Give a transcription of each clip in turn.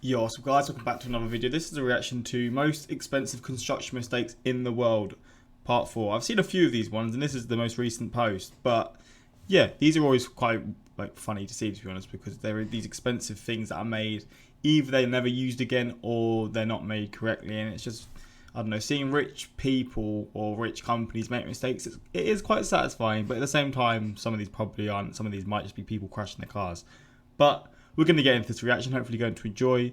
Yo, so guys, welcome back to another video. This is a reaction to most expensive construction mistakes in the world, part 4. I've seen a few of these ones, and this is the most recent post. But yeah, these are always quite funny to see, to be honest, because there are these expensive things that are made, either they're never used again or they're not made correctly, and it's just, I don't know, seeing rich people or rich companies make mistakes, it is quite satisfying. But at the same time, some of these probably aren't. Some of these might just be people crashing their cars. But we're going to get into this reaction, hopefully going to enjoy,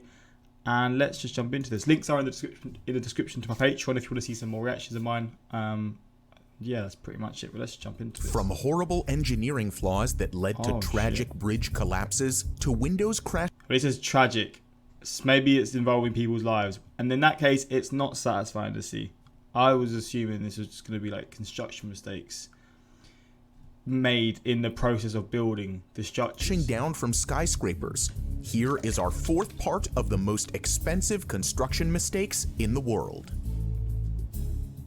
and let's just jump into this. Links are in the description to my Patreon if you want to see some more reactions of mine. Yeah, that's pretty much it, but let's jump into this. From horrible engineering flaws that led to tragic bridge collapses to Windows crash. But it says tragic. Maybe it's involving people's lives, and in that case, it's not satisfying to see. I was assuming this was just going to be like construction mistakes made in the process of building the structures. Down from skyscrapers. Here is our fourth part of the most expensive construction mistakes in the world.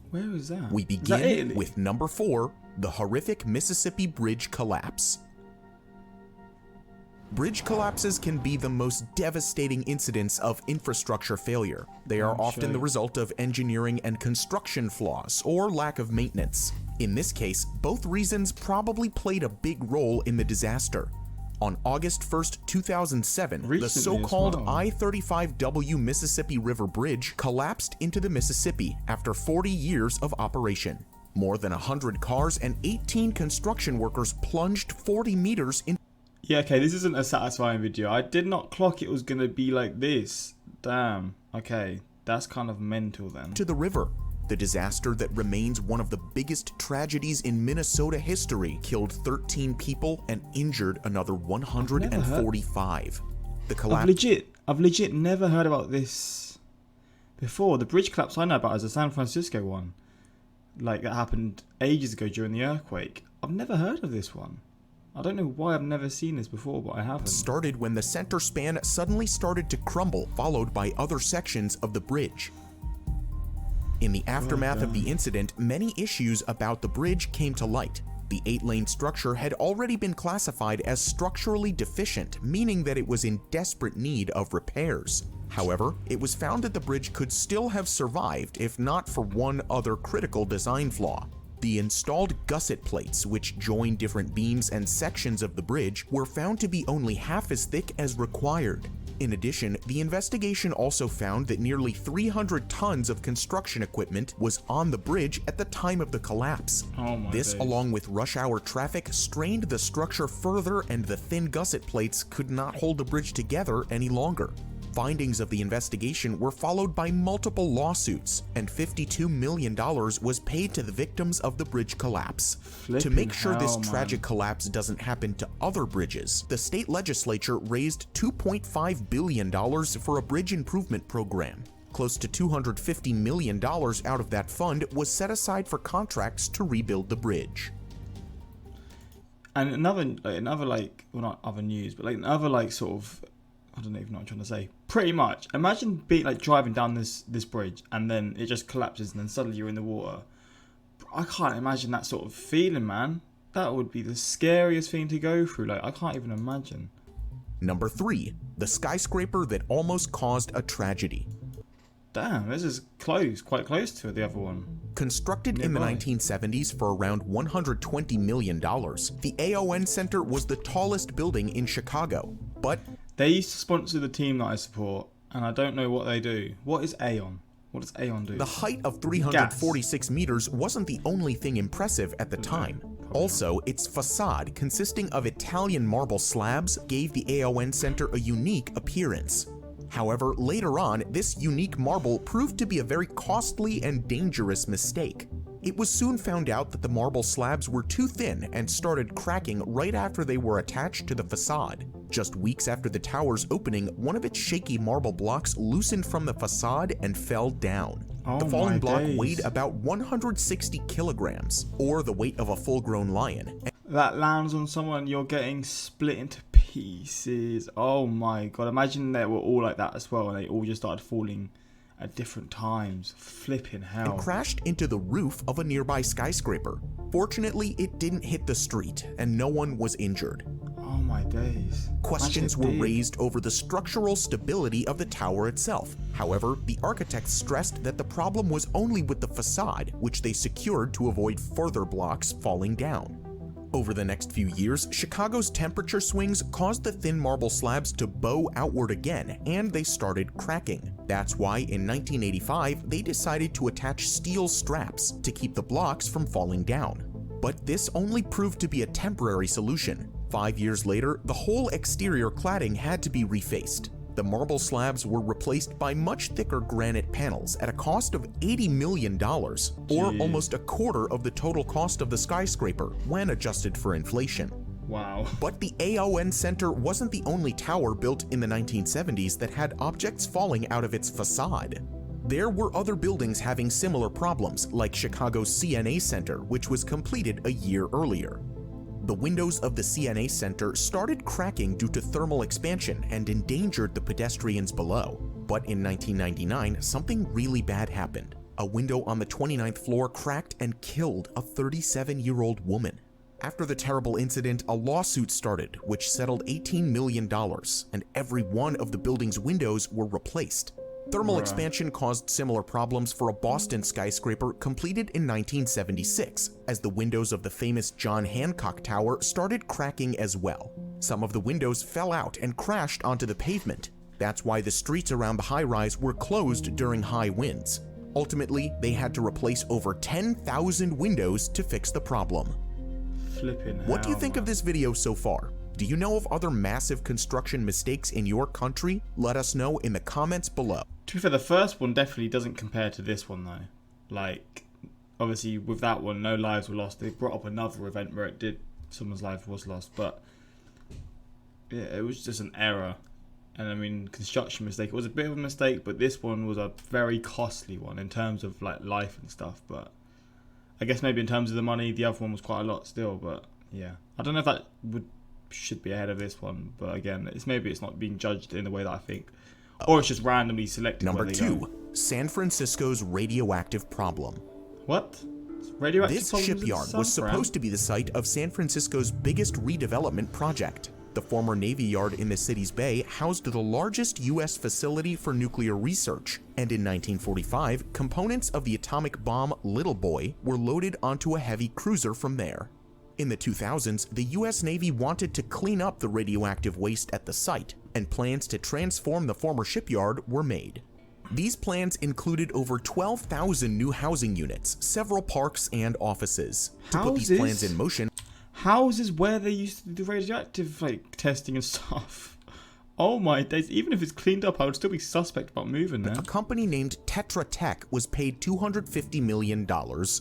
Where is that? We begin with number 4, the horrific Mississippi Bridge collapse. Bridge collapses can be the most devastating incidents of infrastructure failure. They are often the result of engineering and construction flaws or lack of maintenance. In this case, both reasons probably played a big role in the disaster. On August 1st, 2007, the so-called I-35W Mississippi River Bridge collapsed into the Mississippi after 40 years of operation. More than 100 cars and 18 construction workers plunged 40 meters in. Yeah, okay, this isn't a satisfying video. I did not clock it was going to be like this. Damn. Okay, that's kind of mental then. To the river. The disaster that remains one of the biggest tragedies in Minnesota history killed 13 people and injured another 145. The collapse. I've legit never heard about this before. The bridge collapse I know about is the San Francisco one. Like, that happened ages ago during the earthquake. I've never heard of this one. I don't know why I've never seen this before, but I haven't. Started when the center span suddenly started to crumble, followed by other sections of the bridge. In the aftermath of the incident, many issues about the bridge came to light. The 8-lane structure had already been classified as structurally deficient, meaning that it was in desperate need of repairs. However, it was found that the bridge could still have survived if not for one other critical design flaw. The installed gusset plates, which join different beams and sections of the bridge, were found to be only half as thick as required. In addition, the investigation also found that nearly 300 tons of construction equipment was on the bridge at the time of the collapse. This, along with rush hour traffic, strained the structure further, and the thin gusset plates could not hold the bridge together any longer. Findings of the investigation were followed by multiple lawsuits, and $52 million was paid to the victims of the bridge collapse. To make sure this tragic collapse doesn't happen to other bridges, the state legislature raised $2.5 billion for a bridge improvement program. Close to $250 million out of that fund was set aside for contracts to rebuild the bridge. And another well, not other news, but another sort of, I don't even know what I'm trying to say. Pretty much, imagine being driving down this bridge and then it just collapses and then suddenly you're in the water. I can't imagine that sort of feeling, man. That would be the scariest thing to go through. I can't even imagine. Number 3, the skyscraper that almost caused a tragedy. Damn, this is quite close to the other one. Constructed in the 1970s for around $120 million, the AON Center was the tallest building in Chicago, but they used to sponsor the team that I support, and I don't know what they do. What is Aon? What does Aon do? The height of 346 meters wasn't the only thing impressive at the time. Also, its facade, consisting of Italian marble slabs, gave the AON Center a unique appearance. However, later on, this unique marble proved to be a very costly and dangerous mistake. It was soon found out that the marble slabs were too thin and started cracking right after they were attached to the facade. Just weeks after the tower's opening, one of its shaky marble blocks loosened from the facade and fell down. The falling block weighed about 160 kilograms, or the weight of a full-grown lion. That lands on someone, you're getting split into pieces. Oh my god, imagine they were all like that as well and they all just started falling at different times. Flipping hell. and crashed into the roof of a nearby skyscraper. Fortunately, it didn't hit the street, and no one was injured. Oh my days. Questions That's were big. raised over the structural stability of the tower itself. However, the architects stressed that the problem was only with the facade, which they secured to avoid further blocks falling down. Over the next few years, Chicago's temperature swings caused the thin marble slabs to bow outward again, and they started cracking. That's why in 1985, they decided to attach steel straps to keep the blocks from falling down. But this only proved to be a temporary solution. 5 years later, the whole exterior cladding had to be refaced. The marble slabs were replaced by much thicker granite panels at a cost of $80 million, or Jeez. almost a quarter of the total cost of the skyscraper when adjusted for inflation. Wow. But the AON Center wasn't the only tower built in the 1970s that had objects falling out of its facade. There were other buildings having similar problems, like Chicago's CNA Center, which was completed a year earlier. The windows of the CNA Center started cracking due to thermal expansion and endangered the pedestrians below. But in 1999, something really bad happened. A window on the 29th floor cracked and killed a 37-year-old woman. After the terrible incident, a lawsuit started, which settled $18 million, and every one of the building's windows were replaced. Thermal expansion caused similar problems for a Boston skyscraper completed in 1976, as the windows of the famous John Hancock Tower started cracking as well. Some of the windows fell out and crashed onto the pavement. That's why the streets around the high-rise were closed during high winds. Ultimately, they had to replace over 10,000 windows to fix the problem. Flipping What do you hell, think of man. this video so far? Do you know of other massive construction mistakes in your country? Let us know in the comments below. To be fair, the first one definitely doesn't compare to this one though. Like, obviously with that one, no lives were lost. They brought up another event where it did, someone's life was lost, but yeah, it was just an error. And I mean, construction mistake. It was a bit of a mistake, but this one was a very costly one in terms of like life and stuff. But I guess maybe in terms of the money, the other one was quite a lot still. But yeah, I don't know if that should be ahead of this one. But again, maybe it's not being judged in the way that I think. Or it's just randomly selected. Number where they 2, go. San Francisco's radioactive problem. What? Radioactive This problems in shipyard San was Fran? supposed to be the site of San Francisco's biggest redevelopment project. The former Navy yard in the city's bay housed the largest U.S. facility for nuclear research, and in 1945, components of the atomic bomb Little Boy were loaded onto a heavy cruiser from there. In the 2000s, the U.S. Navy wanted to clean up the radioactive waste at the site, and plans to transform the former shipyard were made. These plans included over 12,000 new housing units, several parks, and offices. To put these Houses? plans in motion, Houses where they used to do radioactive like testing and stuff. Oh my days! Even if it's cleaned up, I would still be suspect about moving there. a company named Tetra Tech was paid $250 million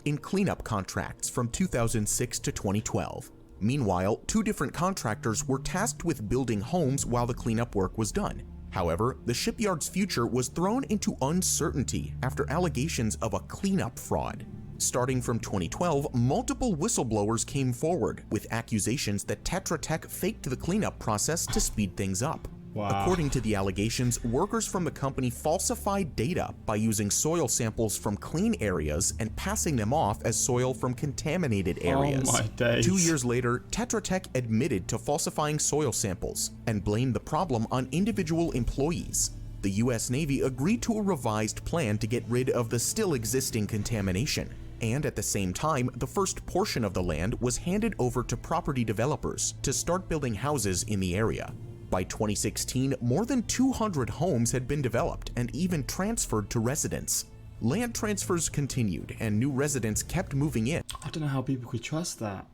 in cleanup contracts from 2006 to 2012. Meanwhile, 2 different contractors were tasked with building homes while the cleanup work was done. However, the shipyard's future was thrown into uncertainty after allegations of a cleanup fraud. Starting from 2012, multiple whistleblowers came forward with accusations that Tetra Tech faked the cleanup process to speed things up. Wow. According to the allegations, workers from the company falsified data by using soil samples from clean areas and passing them off as soil from contaminated areas. Oh my days. 2 years later, Tetra Tech admitted to falsifying soil samples and blamed the problem on individual employees. The U.S. Navy agreed to a revised plan to get rid of the still existing contamination. And at the same time, the first portion of the land was handed over to property developers to start building houses in the area. By 2016, more than 200 homes had been developed and even transferred to residents. Land transfers continued and new residents kept moving in. I don't know how people could trust that.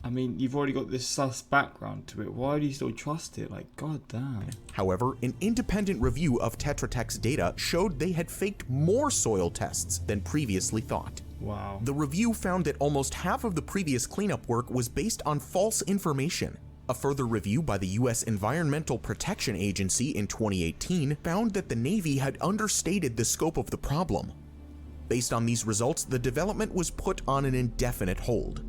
I mean, you've already got this sus background to it. Why do you still trust it? Like, god damn. However, an independent review of Tetra Tech's data showed they had faked more soil tests than previously thought. Wow. The review found that almost half of the previous cleanup work was based on false information. A further review by the U.S. Environmental Protection Agency in 2018 found that the Navy had understated the scope of the problem. Based on these results, the development was put on an indefinite hold.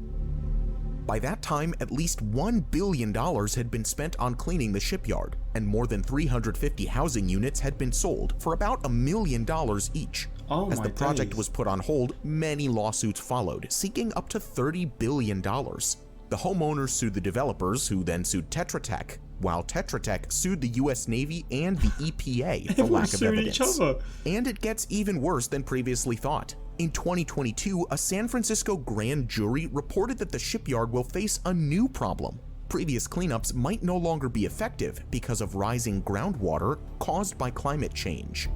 By that time, at least $1 billion had been spent on cleaning the shipyard, and more than 350 housing units had been sold for about $1 million each. Oh As my the project days. was put on hold, many lawsuits followed, seeking up to $30 billion. The homeowners sued the developers, who then sued Tetra Tech, while Tetra Tech sued the US Navy and the EPA for lack of suing evidence. each other. And it gets even worse than previously thought. In 2022, a San Francisco grand jury reported that the shipyard will face a new problem. Previous cleanups might no longer be effective because of rising groundwater caused by climate change.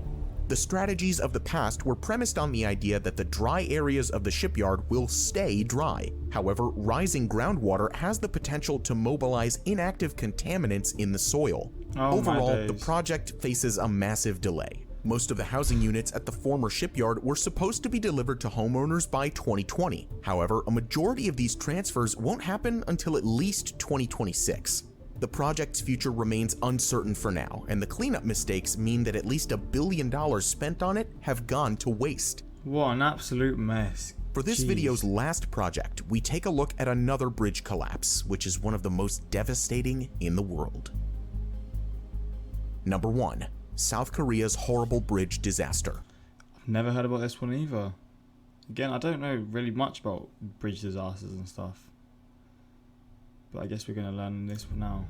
The strategies of the past were premised on the idea that the dry areas of the shipyard will stay dry. However, rising groundwater has the potential to mobilize inactive contaminants in the soil. Oh, Overall, the project faces a massive delay. Most of the housing units at the former shipyard were supposed to be delivered to homeowners by 2020. However, a majority of these transfers won't happen until at least 2026. The project's future remains uncertain for now, and the cleanup mistakes mean that at least $1 billion spent on it have gone to waste. What an absolute mess. For this video's last project, we take a look at another bridge collapse, which is one of the most devastating in the world. Number 1. South Korea's horrible bridge disaster. I've never heard about this one either. Again, I don't know really much about bridge disasters and stuff. But I guess we're going to learn this one now.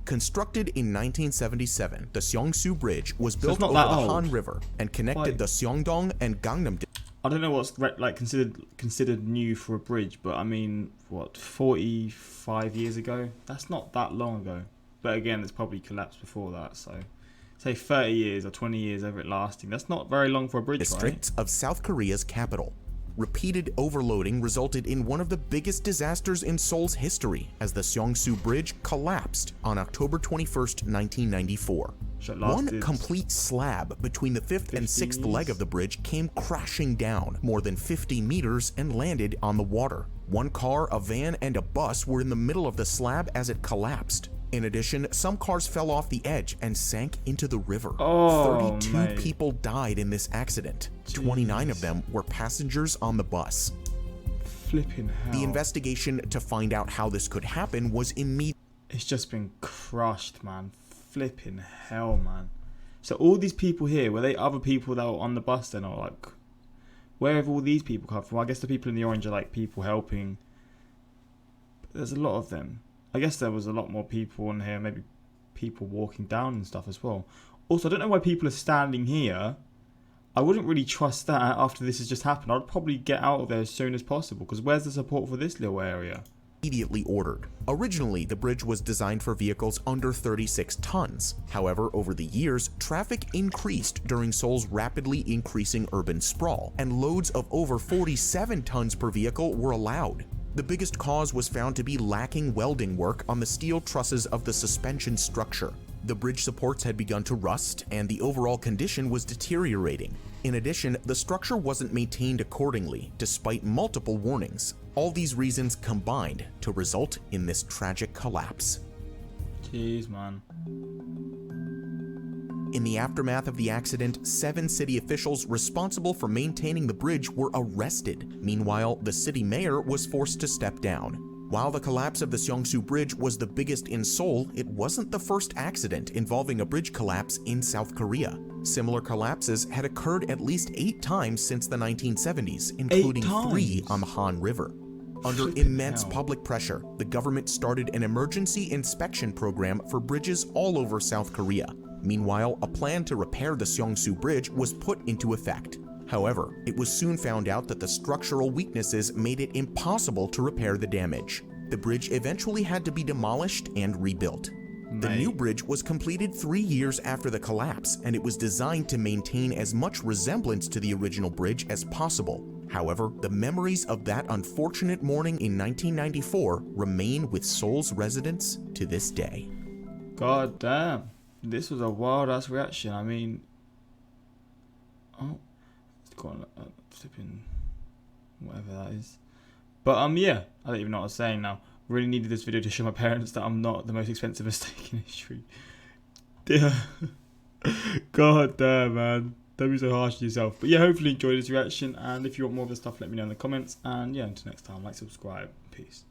Constructed in 1977, the Seouls Bridge was built over the Han River and connected the Seongdong and Gangnam. I don't know what's like considered new for a bridge, but I mean, what, 45 years ago? That's not that long ago. But again, it's probably collapsed before that, so say 30 years or 20 years over it lasting. That's not very long for a bridge, Districts of South Korea's capital. Repeated overloading resulted in one of the biggest disasters in Seoul's history as the Seouls Bridge collapsed on October 21st, 1994. One complete slab between the fifth and sixth leg of the bridge came crashing down more than 50 meters and landed on the water. One car, a van, and a bus were in the middle of the slab as it collapsed. In addition, some cars fell off the edge and sank into the river. 32 people died in this accident. 29 of them were passengers on the bus. Flipping hell. The investigation to find out how this could happen was immediate. It's just been crushed, man. Flipping hell, man. So all these people here, were they other people that were on the bus then, or like, where have all these people come from? I guess the people in the orange are like people helping. But there's a lot of them. I guess there was a lot more people on here, maybe people walking down and stuff as well. Also, I don't know why people are standing here. I wouldn't really trust that after this has just happened. I'd probably get out of there as soon as possible, because where's the support for this little area? Immediately ordered. Originally, the bridge was designed for vehicles under 36 tons. However, over the years, traffic increased during Seoul's rapidly increasing urban sprawl, and loads of over 47 tons per vehicle were allowed. The biggest cause was found to be lacking welding work on the steel trusses of the suspension structure. The bridge supports had begun to rust, and the overall condition was deteriorating. In addition, the structure wasn't maintained accordingly, despite multiple warnings. All these reasons combined to result in this tragic collapse. Jeez, man. In the aftermath of the accident, 7 city officials responsible for maintaining the bridge were arrested. Meanwhile, the city mayor was forced to step down. While the collapse of the Seouls Bridge was the biggest in Seoul, it wasn't the first accident involving a bridge collapse in South Korea. Similar collapses had occurred at least 8 times since the 1970s, including 3 on the Han River. Under immense public pressure, the government started an emergency inspection program for bridges all over South Korea. Meanwhile, a plan to repair the Seouls Bridge was put into effect. However, it was soon found out that the structural weaknesses made it impossible to repair the damage. The bridge eventually had to be demolished and rebuilt. The new bridge was completed 3 years after the collapse, and it was designed to maintain as much resemblance to the original bridge as possible. However, the memories of that unfortunate morning in 1994 remain with Seoul's residents to this day. God damn. This was a wild-ass reaction. I mean... Oh. It's got flipping... whatever that is. But, yeah. I don't even know what I was saying now. Really needed this video to show my parents that I'm not the most expensive mistake in history. Yeah. God damn, man. Don't be so harsh to yourself. But yeah, hopefully you enjoyed this reaction. And if you want more of this stuff, let me know in the comments. And yeah, until next time, like, subscribe. Peace.